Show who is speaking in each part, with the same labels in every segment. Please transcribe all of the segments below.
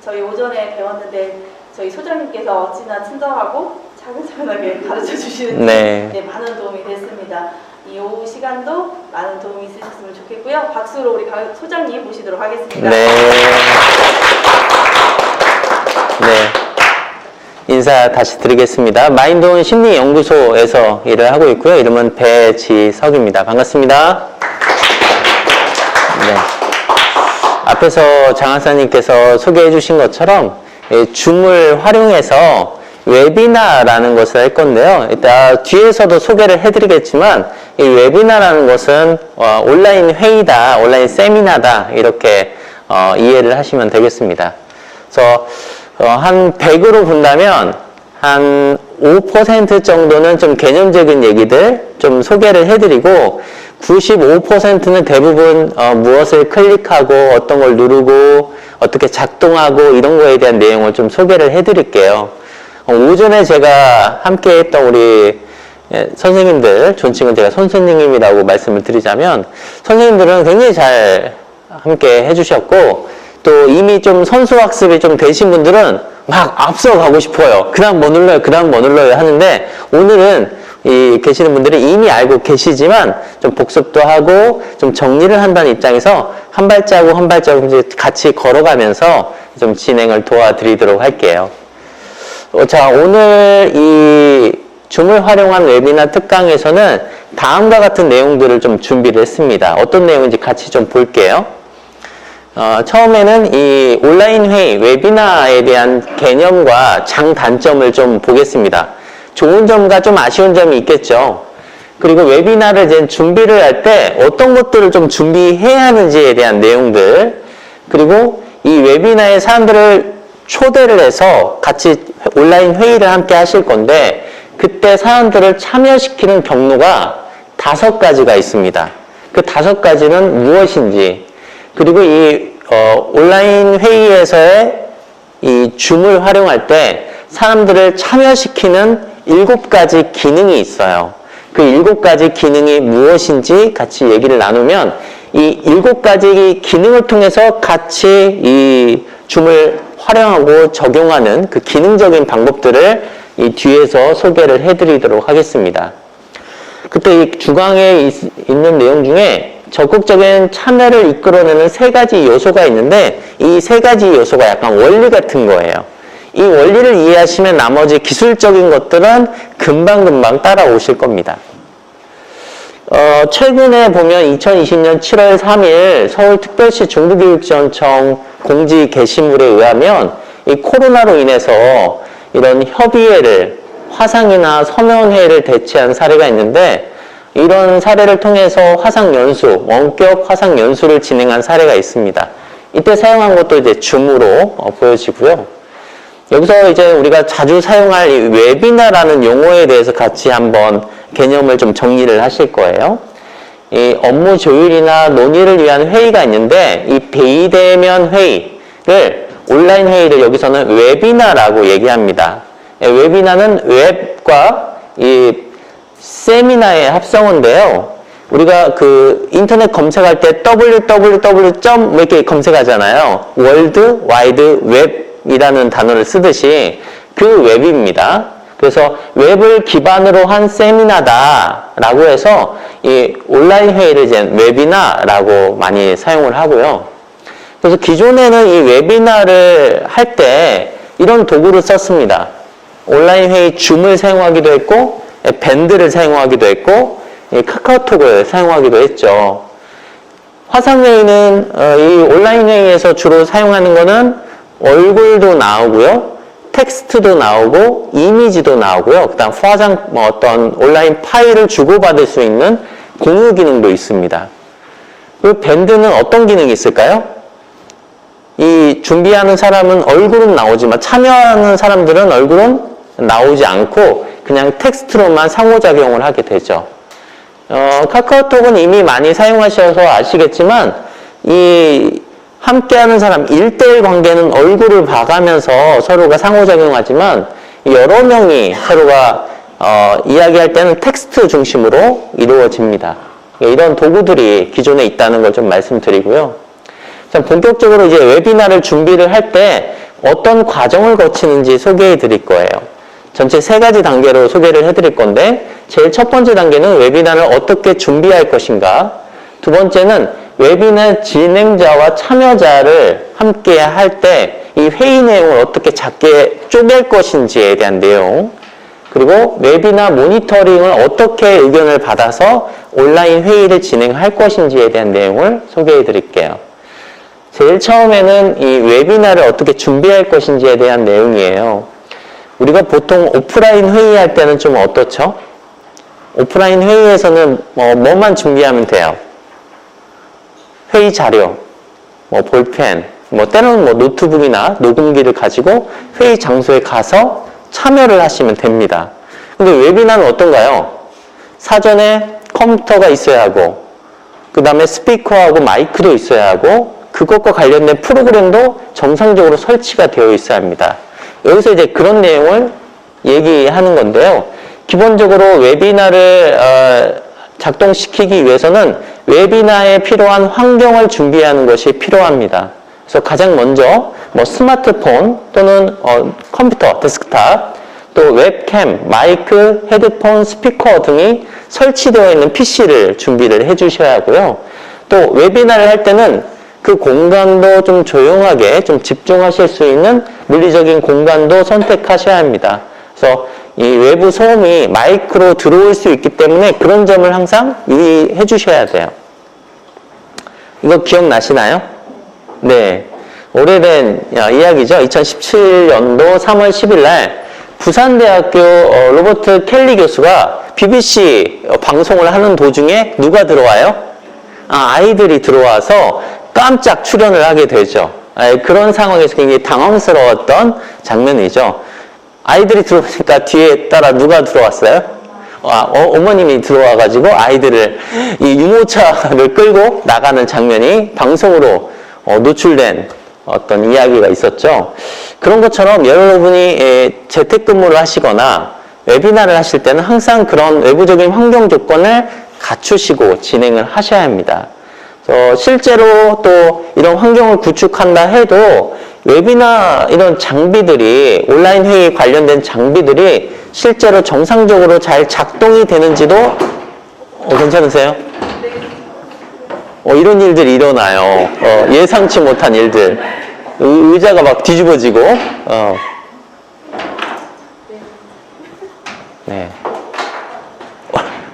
Speaker 1: 저희 오전에 배웠는데 저희 소장님께서 어찌나 친절하고 차근차근하게 가르쳐 주시는지 네, 많은 도움이 됐습니다. 이 오후 시간도 많은 도움이 있으셨으면 좋겠고요. 박수로 우리 소장님 모시도록 하겠습니다.
Speaker 2: 네. 인사 다시 드리겠습니다. 마인드온 심리연구소에서 일을 하고 있고요. 이름은 배지석입니다. 반갑습니다. 네. 앞에서 장학사님께서 소개해 주신 것처럼 줌을 활용해서 웨비나라는 것을 할 건데요. 이따 뒤에서도 소개를 해드리겠지만 이 웨비나라는 것은 온라인 회의다, 온라인 세미나다 이렇게 이해를 하시면 되겠습니다. 그래서 한 100으로 본다면 한 5% 정도는 좀 개념적인 얘기들 좀 소개를 해드리고 95%는 대부분 무엇을 클릭하고 어떤 걸 누르고 어떻게 작동하고 이런 거에 대한 내용을 좀 소개를 해드릴게요. 오전에 제가 함께 했던 우리 선생님들, 존칭은 제가 선생님이라고 말씀을 드리자면 선생님들은 굉장히 잘 함께 해주셨고 또 이미 좀 선수학습이 좀 되신 분들은 막 앞서가고 싶어요. 그 다음 뭐 눌러요, 그 다음 뭐 눌러요 하는데 오늘은 계시는 분들이 이미 알고 계시지만 좀 복습도 하고 좀 정리를 한다는 입장에서 한 발자국 한 발자국 이제 같이 걸어가면서 좀 진행을 도와드리도록 할게요. 자, 오늘 이 줌을 활용한 웨비나 특강에서는 다음과 같은 내용들을 좀 준비를 했습니다. 어떤 내용인지 같이 좀 볼게요. 처음에는 이 온라인 회의, 웨비나에 대한 개념과 장단점을 좀 보겠습니다. 좋은 점과 좀 아쉬운 점이 있겠죠. 그리고 웨비나를 이제 준비를 할 때 어떤 것들을 좀 준비해야 하는지에 대한 내용들, 그리고 이 웨비나에 사람들을 초대를 해서 같이 온라인 회의를 함께 하실 건데 그때 사람들을 참여시키는 경로가 5가지가 있습니다. 그 5가지는 무엇인지, 그리고 이 온라인 회의에서의 이 줌을 활용할 때 사람들을 참여시키는 7가지 기능이 있어요. 그 7가지 기능이 무엇인지 같이 얘기를 나누면 이 7가지 기능을 통해서 같이 이 줌을 활용하고 적용하는 그 기능적인 방법들을 이 뒤에서 소개를 해드리도록 하겠습니다. 그때 이 주강에 있는 내용 중에 적극적인 참여를 이끌어내는 3가지 요소가 있는데 이 3가지 요소가 약간 원리 같은 거예요. 이 원리를 이해하시면 나머지 기술적인 것들은 금방금방 따라오실 겁니다. 최근에 보면 2020년 7월 3일 서울특별시 중부교육지원청 공지 게시물에 의하면 이 코로나로 인해서 이런 협의회를, 화상이나 서면회를 대체한 사례가 있는데 이런 사례를 통해서 화상연수, 원격 화상연수를 진행한 사례가 있습니다. 이때 사용한 것도 이제 줌으로 보여지고요. 여기서 이제 우리가 자주 사용할 이 웨비나라는 용어에 대해서 같이 한번 개념을 좀 정리를 하실 거예요. 이 업무 조율이나 논의를 위한 회의가 있는데 이 비대면 회의를, 온라인 회의를 여기서는 웨비나라고 얘기합니다. 웨비나는 웹과 이 세미나의 합성어인데요. 우리가 그 인터넷 검색할 때 www. 이렇게 검색하잖아요. 월드 와이드 웹이라는 단어를 쓰듯이 그 웹입니다. 그래서 웹을 기반으로 한 세미나다라고 해서 이 온라인 회의를 이제 웨비나라고 많이 사용을 하고요. 그래서 기존에는 이 웨비나를 할 때 이런 도구를 썼습니다. 온라인 회의 줌을 사용하기도 했고 밴드를 사용하기도 했고 카카오톡을 사용하기도 했죠. 화상회의는 이 온라인 회의에서 주로 사용하는 거는 얼굴도 나오고요, 텍스트도 나오고 이미지도 나오고요. 그다음 어떤 온라인 파일을 주고받을 수 있는 공유 기능도 있습니다. 그리고 밴드는 어떤 기능이 있을까요? 이 준비하는 사람은 얼굴은 나오지만 참여하는 사람들은 얼굴은 나오지 않고 그냥 텍스트로만 상호작용을 하게 되죠. 카카오톡은 이미 많이 사용하셔서 아시겠지만 이 함께하는 사람 1대1 관계는 얼굴을 봐가면서 서로가 상호작용하지만 여러 명이 서로가 이야기할 때는 텍스트 중심으로 이루어집니다. 이런 도구들이 기존에 있다는 걸 좀 말씀드리고요. 자, 본격적으로 이제 웨비나를 준비를 할 때 어떤 과정을 거치는지 소개해 드릴 거예요. 전체 3가지 단계로 소개를 해 드릴 건데, 제일 첫 번째 단계는 웨비나를 어떻게 준비할 것인가, 두 번째는 웨비나 진행자와 참여자를 함께 할 때 이 회의 내용을 어떻게 작게 쪼갤 것인지에 대한 내용, 그리고 웨비나 모니터링을 어떻게 의견을 받아서 온라인 회의를 진행할 것인지에 대한 내용을 소개해 드릴게요. 제일 처음에는 이 웨비나를 어떻게 준비할 것인지에 대한 내용이에요. 우리가 보통 오프라인 회의할 때는 좀 어떻죠? 오프라인 회의에서는 뭐만 준비하면 돼요? 회의 자료, 볼펜, 때로는 노트북이나 녹음기를 가지고 회의 장소에 가서 참여를 하시면 됩니다. 근데 웨비나는 어떤가요? 사전에 컴퓨터가 있어야 하고, 그 다음에 스피커하고 마이크도 있어야 하고, 그것과 관련된 프로그램도 정상적으로 설치가 되어 있어야 합니다. 여기서 이제 그런 내용을 얘기하는 건데요. 기본적으로 웨비나를 작동시키기 위해서는 웨비나에 필요한 환경을 준비하는 것이 필요합니다. 그래서 가장 먼저 스마트폰 또는 컴퓨터, 데스크탑, 또 웹캠, 마이크, 헤드폰, 스피커 등이 설치되어 있는 PC를 준비를 해 주셔야 하고요. 또 웨비나를 할 때는 그 공간도 좀 조용하게 좀 집중하실 수 있는 물리적인 공간도 선택하셔야 합니다. 그래서 이 외부 소음이 마이크로 들어올 수 있기 때문에 그런 점을 항상 유의해 주셔야 돼요. 이거 기억나시나요? 네. 오래된 이야기죠. 2017년도 3월 10일 날 부산대학교 로버트 켈리 교수가 BBC 방송을 하는 도중에 누가 들어와요? 아이들이 들어와서 깜짝 출연을 하게 되죠. 그런 상황에서 굉장히 당황스러웠던 장면이죠. 아이들이 들어오니까 뒤에 따라 누가 들어왔어요? 어머님이 들어와가지고 아이들을 이 유모차를 끌고 나가는 장면이 방송으로 노출된 어떤 이야기가 있었죠. 그런 것처럼 여러분이 재택근무를 하시거나 웨비나를 하실 때는 항상 그런 외부적인 환경 조건을 갖추시고 진행을 하셔야 합니다. 실제로 또 이런 환경을 구축한다 해도 웨비나 이런 장비들이, 온라인 회의 관련된 장비들이 실제로 정상적으로 잘 작동이 되는지도 괜찮으세요? 이런 일들이 일어나요. 예상치 못한 일들. 의자가 막 뒤집어지고, 네.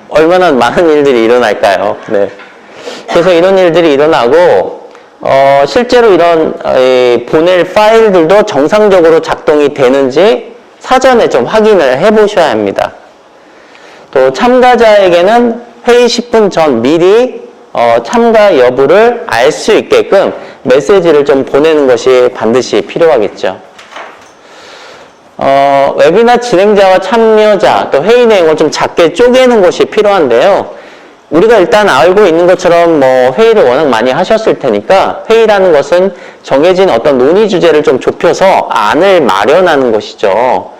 Speaker 2: 얼마나 많은 일들이 일어날까요? 네. 그래서 이런 일들이 일어나고, 실제로 이런 보낼 파일들도 정상적으로 작동이 되는지 사전에 좀 확인을 해 보셔야 합니다. 또 참가자에게는 회의 10분 전 미리 참가 여부를 알 수 있게끔 메시지를 좀 보내는 것이 반드시 필요하겠죠. 웨비나 진행자와 참여자, 또 회의 내용을 좀 작게 쪼개는 것이 필요한데요. 우리가 일단 알고 있는 것처럼 회의를 워낙 많이 하셨을 테니까 회의라는 것은 정해진 어떤 논의 주제를 좀 좁혀서 안을 마련하는 것이죠.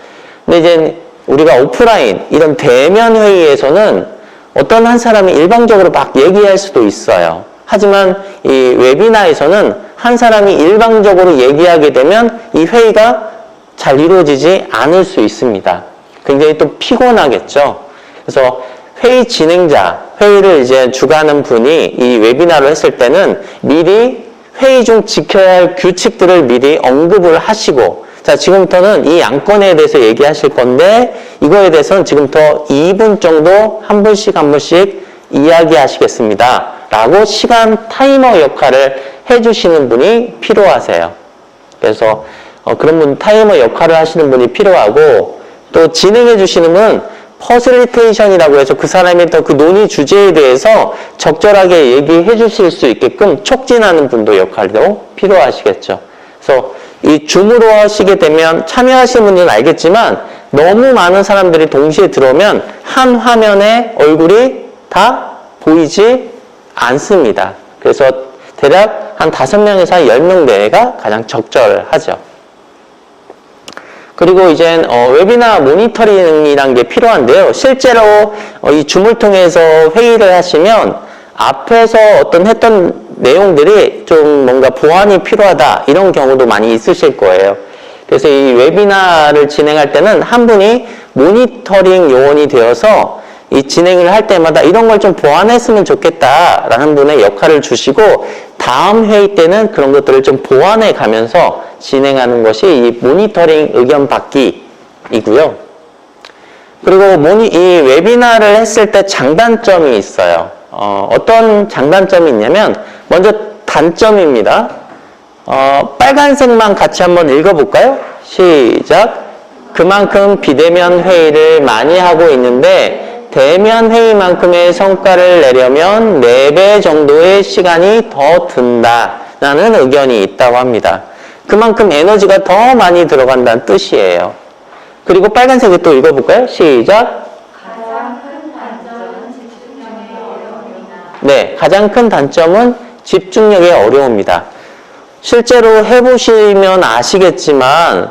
Speaker 2: 근데 이제 우리가 오프라인, 이런 대면 회의에서는 어떤 한 사람이 일방적으로 막 얘기할 수도 있어요. 하지만 이 웨비나에서는 한 사람이 일방적으로 얘기하게 되면 이 회의가 잘 이루어지지 않을 수 있습니다. 굉장히 또 피곤하겠죠. 그래서 회의 진행자, 회의를 이제 주관하는 분이 이 웨비나를 했을 때는 미리 회의 중 지켜야 할 규칙들을 미리 언급을 하시고, 자, 지금부터는 이 안건에 대해서 얘기하실 건데 이거에 대해서는 지금부터 2분 정도 한 분씩 이야기하시겠습니다. 라고 시간 타이머 역할을 해주시는 분이 필요하세요. 그래서 그런 분, 타이머 역할을 하시는 분이 필요하고, 또 진행해 주시는 분은 퍼실리테이션이라고 해서 그 사람이 또 그 논의 주제에 대해서 적절하게 얘기해 주실 수 있게끔 촉진하는 분도 역할도 필요하시겠죠. 그래서 이 줌으로 하시게 되면 참여하시는 분들은 알겠지만 너무 많은 사람들이 동시에 들어오면 한 화면에 얼굴이 다 보이지 않습니다. 그래서 대략 한 5명에서 한 10명 내외가 가장 적절하죠. 그리고 이제 웨비나 모니터링이라는 게 필요한데요. 실제로 이 줌을 통해서 회의를 하시면 앞에서 어떤 했던 내용들이 좀 뭔가 보완이 필요하다, 이런 경우도 많이 있으실 거예요. 그래서 이 웨비나를 진행할 때는 한 분이 모니터링 요원이 되어서 이 진행을 할 때마다 이런 걸 좀 보완했으면 좋겠다라는 분의 역할을 주시고 다음 회의 때는 그런 것들을 좀 보완해 가면서 진행하는 것이 이 모니터링 의견 받기이고요. 그리고 이 웨비나를 했을 때 장단점이 있어요. 어떤 장단점이 있냐면 먼저 단점입니다. 빨간색만 같이 한번 읽어볼까요? 시작. 그만큼 비대면 회의를 많이 하고 있는데 대면 회의만큼의 성과를 내려면 4배 정도의 시간이 더 든다라는 의견이 있다고 합니다. 그만큼 에너지가 더 많이 들어간다는 뜻이에요. 그리고 빨간색을 또 읽어볼까요? 시작.
Speaker 1: 가장 큰 단점은 집중력의 어려움이다.
Speaker 2: 네, 가장 큰 단점은 집중력의 어려움이다. 실제로 해보시면 아시겠지만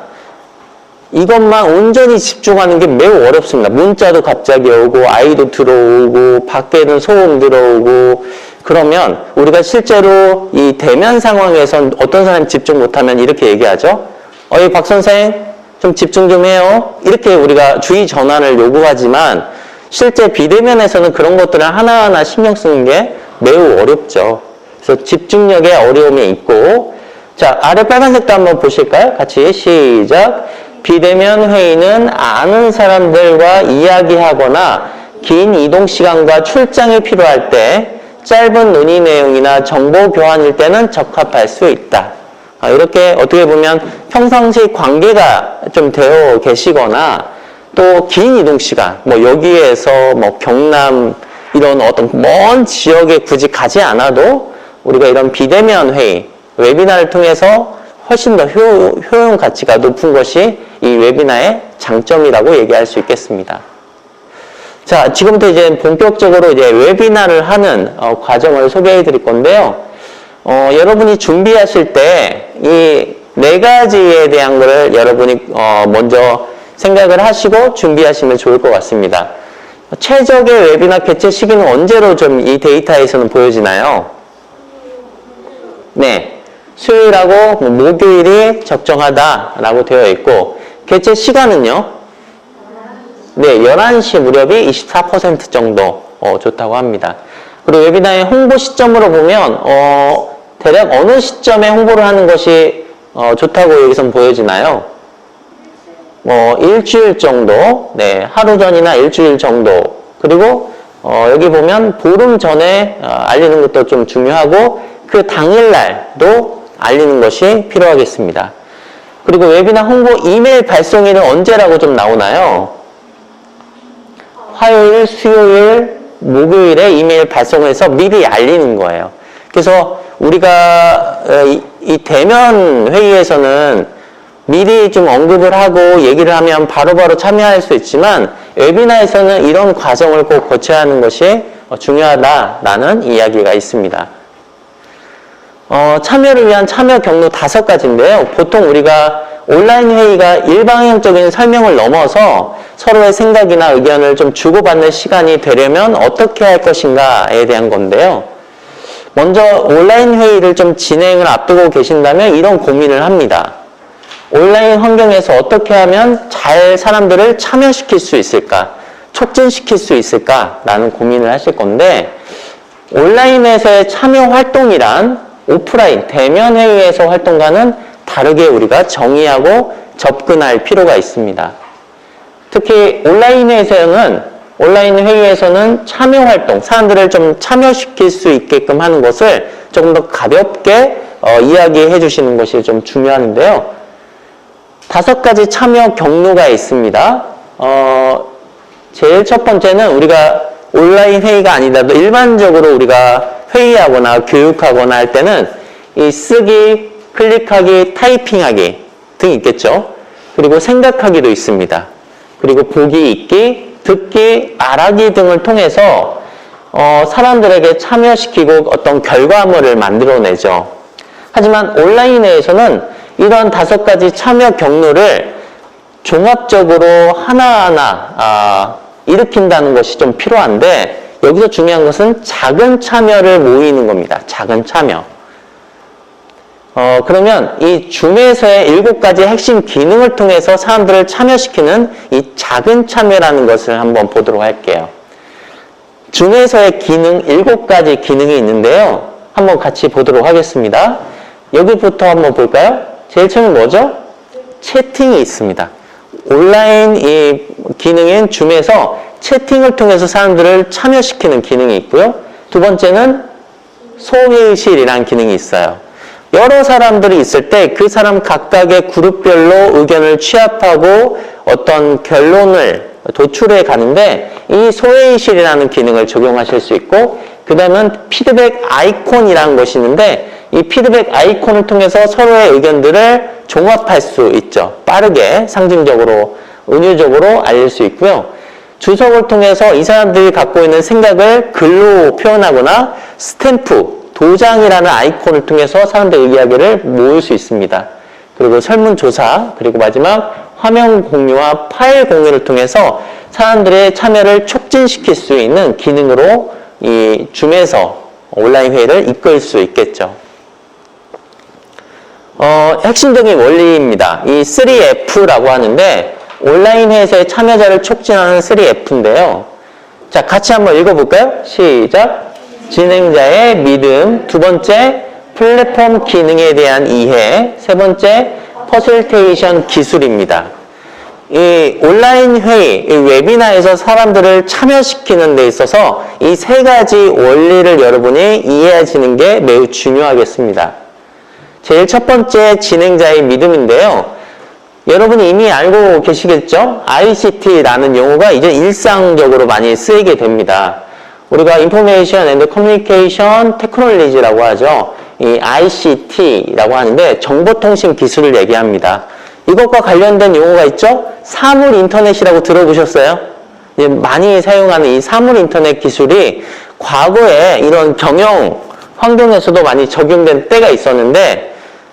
Speaker 2: 이것만 온전히 집중하는 게 매우 어렵습니다. 문자도 갑자기 오고 아이도 들어오고 밖에는 소음 들어오고 그러면 우리가 실제로 이 대면 상황에선 어떤 사람이 집중 못하면 이렇게 얘기하죠. 어이 박 선생 좀 집중 좀 해요. 이렇게 우리가 주의 전환을 요구하지만 실제 비대면에서는 그런 것들을 하나하나 신경 쓰는 게 매우 어렵죠. 그래서 집중력의 어려움이 있고 자 아래 빨간색도 한번 보실까요? 같이 시작. 비대면 회의는 아는 사람들과 이야기하거나 긴 이동 시간과 출장이 필요할 때 짧은 논의 내용이나 정보 교환일 때는 적합할 수 있다. 이렇게 어떻게 보면 평상시 관계가 좀 되어 계시거나 또 긴 이동 시간, 뭐 여기에서 뭐 경남 이런 어떤 먼 지역에 굳이 가지 않아도 우리가 이런 비대면 회의, 웨비나를 통해서 훨씬 더 효용 가치가 높은 것이 이 웨비나의 장점이라고 얘기할 수 있겠습니다. 자, 지금부터 이제 본격적으로 이제 웨비나를 하는 과정을 소개해 드릴 건데요. 여러분이 준비하실 때 이 4가지에 대한 거를 여러분이 먼저 생각을 하시고 준비하시면 좋을 것 같습니다. 최적의 웨비나 개최 시기는 언제로 좀 이 데이터에서는 보여지나요? 네. 수요일하고 목요일이 적정하다라고 되어 있고 개최 시간은요? 네, 11시 무렵이 24% 정도 좋다고 합니다. 그리고 웨비나의 홍보 시점으로 보면 대략 어느 시점에 홍보를 하는 것이 좋다고 여기선 보여지나요? 일주일 정도, 네, 하루 전이나 일주일 정도. 그리고 여기 보면 보름 전에 알리는 것도 좀 중요하고 그 당일날도 알리는 것이 필요하겠습니다. 그리고 웨비나 홍보 이메일 발송일은 언제라고 좀 나오나요? 화요일, 수요일, 목요일에 이메일 발송해서 미리 알리는 거예요. 그래서 우리가 이 대면 회의에서는 미리 좀 언급을 하고 얘기를 하면 바로바로 참여할 수 있지만 웨비나에서는 이런 과정을 꼭 거쳐야 하는 것이 중요하다라는 이야기가 있습니다. 참여를 위한 참여 경로 5가지인데요. 보통 우리가 온라인 회의가 일방향적인 설명을 넘어서 서로의 생각이나 의견을 좀 주고받는 시간이 되려면 어떻게 할 것인가에 대한 건데요. 먼저 온라인 회의를 좀 진행을 앞두고 계신다면 이런 고민을 합니다. 온라인 환경에서 어떻게 하면 잘 사람들을 참여시킬 수 있을까? 촉진시킬 수 있을까라는 고민을 하실 건데 온라인에서의 참여 활동이란 오프라인, 대면 회의에서 활동과는 다르게 우리가 정의하고 접근할 필요가 있습니다. 특히 온라인 회의에서는 참여 활동, 사람들을 좀 참여시킬 수 있게끔 하는 것을 조금 더 가볍게 이야기해 주시는 것이 좀 중요한데요. 5가지 참여 경로가 있습니다. 제일 첫 번째는 우리가 온라인 회의가 아니라도 일반적으로 우리가 회의하거나 교육하거나 할 때는 이 쓰기, 클릭하기, 타이핑하기 등 있겠죠. 그리고 생각하기도 있습니다. 그리고 보기, 읽기, 듣기, 말하기 등을 통해서 사람들에게 참여시키고 어떤 결과물을 만들어내죠. 하지만 온라인에서는 이런 5가지 참여 경로를 종합적으로 하나하나 일으킨다는 것이 좀 필요한데 여기서 중요한 것은 작은 참여를 모이는 겁니다. 작은 참여. 그러면 이 줌에서의 7가지 핵심 기능을 통해서 사람들을 참여시키는 이 작은 참여라는 것을 한번 보도록 할게요. 줌에서의 기능, 7가지 기능이 있는데요. 한번 같이 보도록 하겠습니다. 여기부터 한번 볼까요? 제일 처음에 뭐죠? 채팅이 있습니다. 온라인 이 기능인 줌에서 채팅을 통해서 사람들을 참여시키는 기능이 있고요. 두 번째는 소회의실이라는 기능이 있어요. 여러 사람들이 있을 때 그 사람 각각의 그룹별로 의견을 취합하고 어떤 결론을 도출해 가는데 이 소회의실이라는 기능을 적용하실 수 있고, 그 다음은 피드백 아이콘이라는 것이 있는데 이 피드백 아이콘을 통해서 서로의 의견들을 종합할 수 있죠. 빠르게 상징적으로 은유적으로 알릴 수 있고요. 주석을 통해서 이 사람들이 갖고 있는 생각을 글로 표현하거나 스탬프, 도장이라는 아이콘을 통해서 사람들의 이야기를 모을 수 있습니다. 그리고 설문조사, 그리고 마지막 화면 공유와 파일 공유를 통해서 사람들의 참여를 촉진시킬 수 있는 기능으로 이 줌에서 온라인 회의를 이끌 수 있겠죠. 핵심적인 원리입니다. 이 3F라고 하는데 온라인 회의에서의 참여자를 촉진하는 3F인데요. 자, 같이 한번 읽어볼까요? 시작! 진행자의 믿음, 두 번째 플랫폼 기능에 대한 이해, 세 번째 퍼실테이션 기술입니다. 이 온라인 회의, 이 웨비나에서 사람들을 참여시키는 데 있어서 이 세 가지 원리를 여러분이 이해하시는 게 매우 중요하겠습니다. 제일 첫 번째 진행자의 믿음인데요. 여러분이 이미 알고 계시겠죠? ICT라는 용어가 이제 일상적으로 많이 쓰이게 됩니다. 우리가 Information and Communication Technology라고 하죠. 이 ICT라고 하는데 정보통신 기술을 얘기합니다. 이것과 관련된 용어가 있죠? 사물 인터넷이라고 들어보셨어요? 이제 많이 사용하는 이 사물 인터넷 기술이 과거에 이런 경영 환경에서도 많이 적용된 때가 있었는데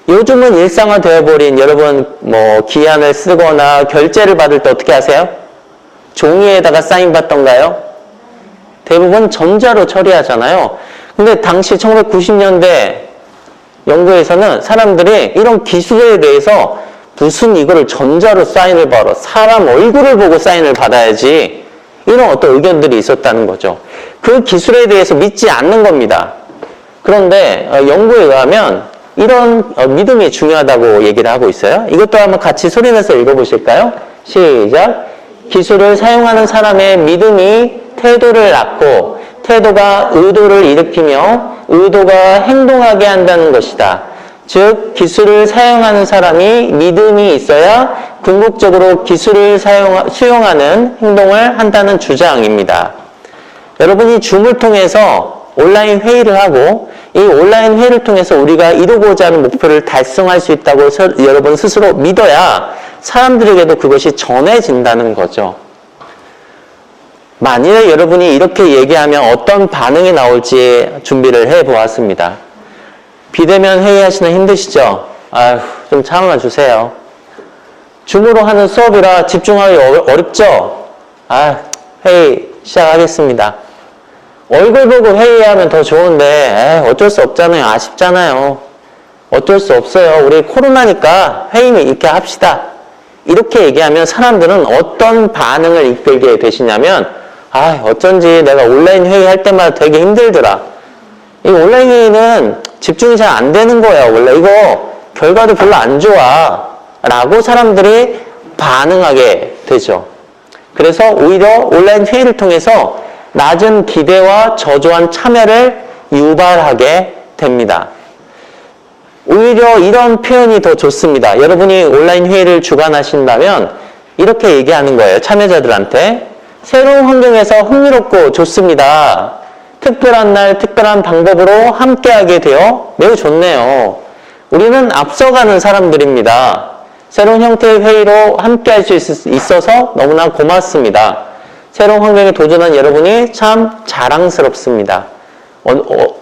Speaker 2: 요즘은 일상화되어 버린, 여러분 뭐 기한을 쓰거나 결제를 받을 때 어떻게 하세요? 종이에다가 사인 받던가요? 대부분 전자로 처리하잖아요. 근데 당시 1990년대 연구에서는 사람들이 이런 기술에 대해서 무슨 이거를 전자로 사인을 받아, 사람 얼굴을 보고 사인을 받아야지, 이런 어떤 의견들이 있었다는 거죠. 그 기술에 대해서 믿지 않는 겁니다. 그런데 연구에 의하면 이런 믿음이 중요하다고 얘기를 하고 있어요. 이것도 한번 같이 소리내서 읽어보실까요? 시작! 기술을 사용하는 사람의 믿음이 태도를 낳고 태도가 의도를 일으키며 의도가 행동하게 한다는 것이다. 즉 기술을 사용하는 사람이 믿음이 있어야 궁극적으로 기술을 수용하는 행동을 한다는 주장입니다. 여러분이 줌을 통해서 온라인 회의를 하고 이 온라인 회의를 통해서 우리가 이루고자 하는 목표를 달성할 수 있다고 여러분 스스로 믿어야 사람들에게도 그것이 전해진다는 거죠. 만일에 여러분이 이렇게 얘기하면 어떤 반응이 나올지 준비를 해보았습니다. 비대면 회의하시는 힘드시죠? 아휴, 좀 참아 주세요. 줌으로 하는 수업이라 집중하기 어렵죠? 회의 시작하겠습니다. 얼굴 보고 회의하면 더 좋은데 어쩔 수 없잖아요. 아쉽잖아요. 어쩔 수 없어요. 우리 코로나니까 회의는 이렇게 합시다. 이렇게 얘기하면 사람들은 어떤 반응을 이끌게 되시냐면 어쩐지 내가 온라인 회의할 때마다 되게 힘들더라. 이 온라인 회의는 집중이 잘 안 되는 거야. 원래 이거 결과도 별로 안 좋아. 라고 사람들이 반응하게 되죠. 그래서 오히려 온라인 회의를 통해서 낮은 기대와 저조한 참여를 유발하게 됩니다. 오히려 이런 표현이 더 좋습니다. 여러분이 온라인 회의를 주관하신다면 이렇게 얘기하는 거예요. 참여자들한테. 새로운 환경에서 흥미롭고 좋습니다. 특별한 날, 특별한 방법으로 함께하게 되어 매우 좋네요. 우리는 앞서가는 사람들입니다. 새로운 형태의 회의로 함께할 수 있어서 너무나 고맙습니다. 새로운 환경에 도전한 여러분이 참 자랑스럽습니다.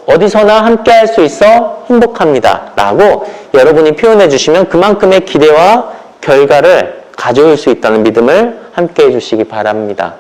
Speaker 2: 어디서나 함께할 수 있어 행복합니다. 라고 여러분이 표현해 주시면 그만큼의 기대와 결과를 가져올 수 있다는 믿음을 함께 해 주시기 바랍니다.